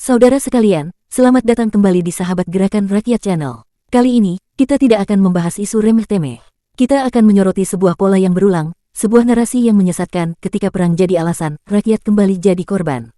Saudara sekalian, selamat datang kembali di Sahabat Gerakan Rakyat Channel. Kali ini, kita tidak akan membahas isu remeh-temeh. Kita akan menyoroti sebuah pola yang berulang, sebuah narasi yang menyesatkan ketika perang jadi alasan, rakyat kembali jadi korban.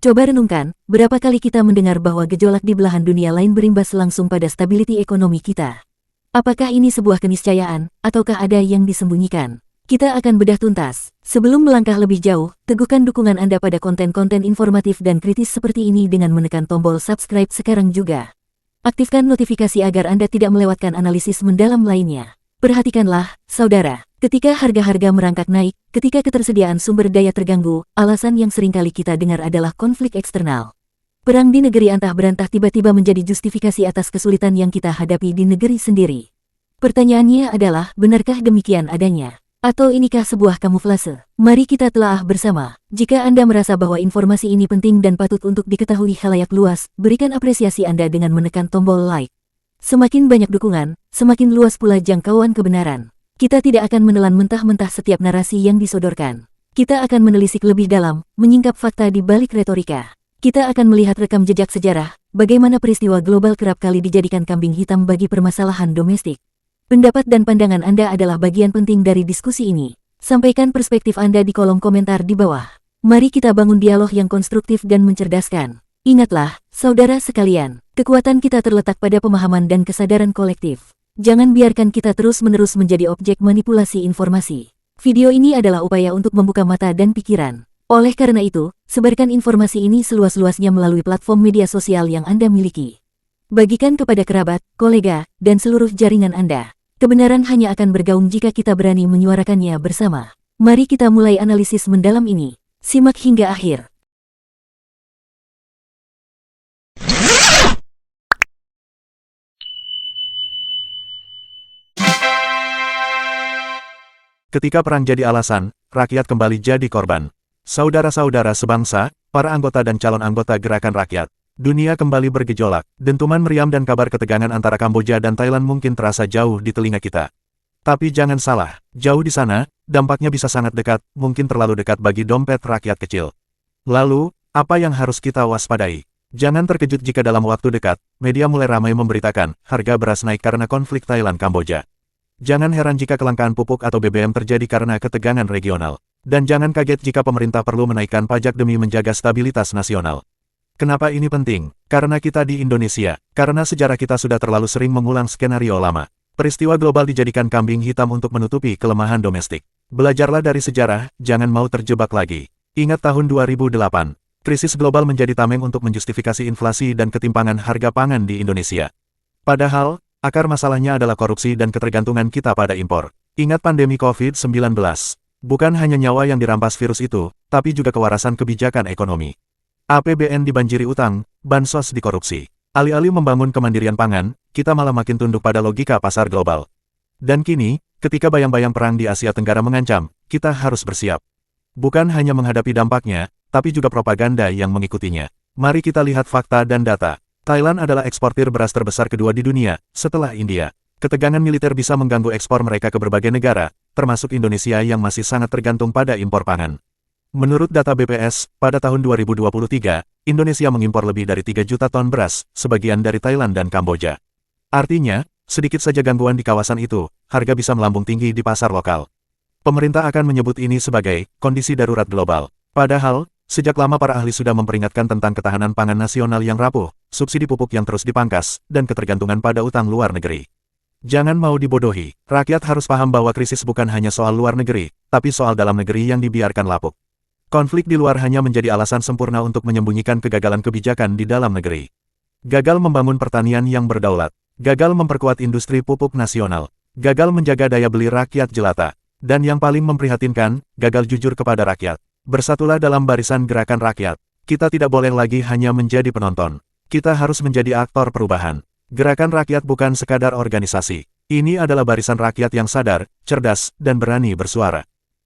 Coba renungkan, berapa kali kita mendengar bahwa gejolak di belahan dunia lain berimbas langsung pada stability ekonomi kita. Apakah ini sebuah keniscayaan, ataukah ada yang disembunyikan? Kita akan bedah tuntas. Sebelum melangkah lebih jauh, teguhkan dukungan Anda pada konten-konten informatif dan kritis seperti ini dengan menekan tombol subscribe sekarang juga. Aktifkan notifikasi agar Anda tidak melewatkan analisis mendalam lainnya. Perhatikanlah, saudara, ketika harga-harga merangkak naik, ketika ketersediaan sumber daya terganggu, alasan yang seringkali kita dengar adalah konflik eksternal. Perang di negeri antah berantah tiba-tiba menjadi justifikasi atas kesulitan yang kita hadapi di negeri sendiri. Pertanyaannya adalah, benarkah demikian adanya? Atau inikah sebuah kamuflase? Mari kita telaah bersama. Jika Anda merasa bahwa informasi ini penting dan patut untuk diketahui khalayak luas, berikan apresiasi Anda dengan menekan tombol like. Semakin banyak dukungan, semakin luas pula jangkauan kebenaran. Kita tidak akan menelan mentah-mentah setiap narasi yang disodorkan. Kita akan menelisik lebih dalam, menyingkap fakta di balik retorika. Kita akan melihat rekam jejak sejarah, bagaimana peristiwa global kerap kali dijadikan kambing hitam bagi permasalahan domestik. Pendapat dan pandangan Anda adalah bagian penting dari diskusi ini. Sampaikan perspektif Anda di kolom komentar di bawah. Mari kita bangun dialog yang konstruktif dan mencerdaskan. Ingatlah, saudara sekalian, kekuatan kita terletak pada pemahaman dan kesadaran kolektif. Jangan biarkan kita terus-menerus menjadi objek manipulasi informasi. Video ini adalah upaya untuk membuka mata dan pikiran. Oleh karena itu, sebarkan informasi ini seluas-luasnya melalui platform media sosial yang Anda miliki. Bagikan kepada kerabat, kolega, dan seluruh jaringan Anda. Kebenaran hanya akan bergaung jika kita berani menyuarakannya bersama. Mari kita mulai analisis mendalam ini. Simak hingga akhir. Ketika perang jadi alasan, rakyat kembali jadi korban. Saudara-saudara sebangsa, para anggota dan calon anggota Gerakan Rakyat. Dunia kembali bergejolak, dentuman meriam dan kabar ketegangan antara Kamboja dan Thailand mungkin terasa jauh di telinga kita. Tapi jangan salah, jauh di sana, dampaknya bisa sangat dekat, mungkin terlalu dekat bagi dompet rakyat kecil. Lalu, apa yang harus kita waspadai? Jangan terkejut jika dalam waktu dekat, media mulai ramai memberitakan, harga beras naik karena konflik Thailand-Kamboja. Jangan heran jika kelangkaan pupuk atau BBM terjadi karena ketegangan regional. Dan jangan kaget jika pemerintah perlu menaikkan pajak demi menjaga stabilitas nasional. Kenapa ini penting? Karena kita di Indonesia, karena sejarah kita sudah terlalu sering mengulang skenario lama. Peristiwa global dijadikan kambing hitam untuk menutupi kelemahan domestik. Belajarlah dari sejarah, jangan mau terjebak lagi. Ingat tahun 2008, krisis global menjadi tameng untuk menjustifikasi inflasi dan ketimpangan harga pangan di Indonesia. Padahal, akar masalahnya adalah korupsi dan ketergantungan kita pada impor. Ingat pandemi COVID-19. Bukan hanya nyawa yang dirampas virus itu, tapi juga kewarasan kebijakan ekonomi. APBN dibanjiri utang, bansos dikorupsi. Alih-alih membangun kemandirian pangan, kita malah makin tunduk pada logika pasar global. Dan kini, ketika bayang-bayang perang di Asia Tenggara mengancam, kita harus bersiap. Bukan hanya menghadapi dampaknya, tapi juga propaganda yang mengikutinya. Mari kita lihat fakta dan data. Thailand adalah eksportir beras terbesar kedua di dunia, setelah India. Ketegangan militer bisa mengganggu ekspor mereka ke berbagai negara, termasuk Indonesia yang masih sangat tergantung pada impor pangan. Menurut data BPS, pada tahun 2023, Indonesia mengimpor lebih dari 3 juta ton beras, sebagian dari Thailand dan Kamboja. Artinya, sedikit saja gangguan di kawasan itu, harga bisa melambung tinggi di pasar lokal. Pemerintah akan menyebut ini sebagai kondisi darurat global. Padahal, sejak lama para ahli sudah memperingatkan tentang ketahanan pangan nasional yang rapuh, subsidi pupuk yang terus dipangkas, dan ketergantungan pada utang luar negeri. Jangan mau dibodohi, rakyat harus paham bahwa krisis bukan hanya soal luar negeri, tapi soal dalam negeri yang dibiarkan lapuk. Konflik di luar hanya menjadi alasan sempurna untuk menyembunyikan kegagalan kebijakan di dalam negeri. Gagal membangun pertanian yang berdaulat, gagal memperkuat industri pupuk nasional, gagal menjaga daya beli rakyat jelata, dan yang paling memprihatinkan, gagal jujur kepada rakyat. Bersatulah dalam barisan Gerakan Rakyat. Kita tidak boleh lagi hanya menjadi penonton. Kita harus menjadi aktor perubahan. Gerakan Rakyat bukan sekadar organisasi. Ini adalah barisan rakyat yang sadar, cerdas, dan berani bersuara.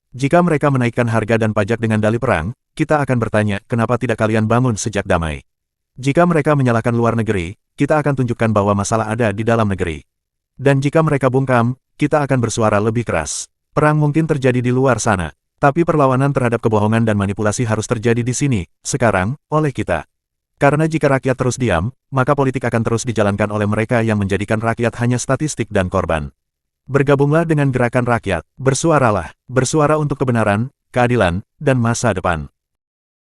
Jika mereka menaikkan harga dan pajak dengan dalih perang, kita akan bertanya, kenapa tidak kalian bangun sejak damai? Jika mereka menyalahkan luar negeri, kita akan tunjukkan bahwa masalah ada di dalam negeri. Dan jika mereka bungkam, kita akan bersuara lebih keras. Perang mungkin terjadi di luar sana, tapi perlawanan terhadap kebohongan dan manipulasi harus terjadi di sini, sekarang, oleh kita. Karena jika rakyat terus diam, maka politik akan terus dijalankan oleh mereka yang menjadikan rakyat hanya statistik dan korban. Bergabunglah dengan gerakan rakyat, bersuaralah, bersuara untuk kebenaran, keadilan, dan masa depan.